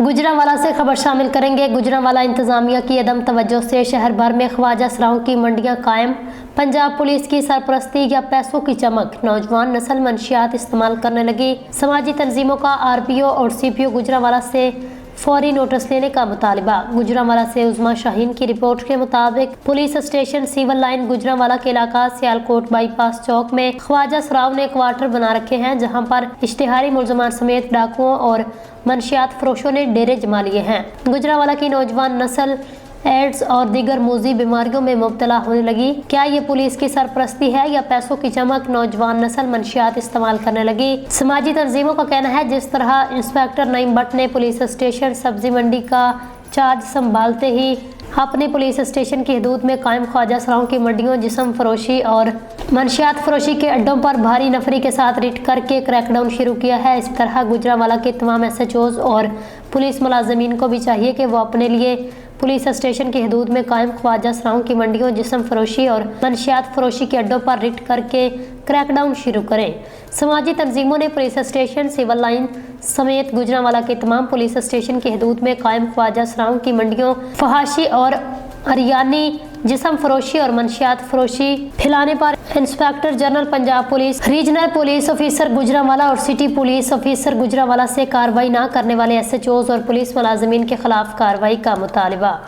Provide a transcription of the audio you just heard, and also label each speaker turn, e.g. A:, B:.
A: गुजरांवाला से खबर शामिल करेंगे। गुजरांवाला इंतजामिया की अदम तवज्जो से शहर भर में ख्वाजा सराओं की मंडियां कायम। पंजाब पुलिस की सरपरस्ती या पैसों की चमक, नौजवान नस्ल मंशियात इस्तेमाल करने लगी। समाजी तंजीमों का आरपीओ और सीपीओ गुजरांवाला से फौरी नोटिस लेने का मुतालिबा। गुजरांवाला से उज़मा शाहीन की रिपोर्ट के मुताबिक police station civil line Gujranwala के इलाका सियालकोट बाईपास चौक में ख्वाजा सराओं ने क्वार्टर बना रखे हैं, जहां पर इश्तिहारी मुलजमान समेत डाकुओं और मनशियात फरोशों ने डेरे जमा लिए हैं। गुजरांवाला की नौजवान नस्ल एड्स और दीगर मूजी बीमारियों में मुब्तला होने लगी। क्या ये पुलिस की सरपरस्ती है या पैसों की चमक, नौजवान नस्ल मंशियात इस्तेमाल करने लगी। समाजी तंजीमों का कहना है जिस तरह इंस्पेक्टर नईम भट्ट ने पुलिस स्टेशन सब्जी मंडी का चार्ज संभालते ही अपने पुलिस स्टेशन की हदूद में कायम ख्वाजा सराओं की मंडियों, जिस्म फरोशी और मनशियात फरोशी के अड्डों पर भारी नफरी के साथ रिट करके क्रैकडाउन शुरू किया है। इस तरह गुजरांवाला के तमाम एसएचओज और पुलिस मुलाजमीन को भी चाहिए कि वो अपने लिए पुलिस स्टेशन की हदूद में कायम ख्वाजा सराओं की मंडियों, जिस्म फरोशी और मनशियात फरोशी के अड्डों पर रिट करके क्रैकडाउन शुरू करें। समाजी तंजीमों ने पुलिस स्टेशन सिविल लाइन समेत गुजरांवाला के तमाम पुलिस स्टेशन की हदूद में कायम ख्वाजा सराओं की मंडियों, फहाशी और अरियानी जिस्म फरोशी और मनशियात फरोशी फैलाने पर inspector general Punjab police, regional police officer Gujranwala और सिटी पुलिस ऑफिसर गुजरांवाला से कार्रवाई न करने वाले एसएचओज और पुलिस मुलाजमीन के खिलाफ कार्रवाई का मुतालिबा।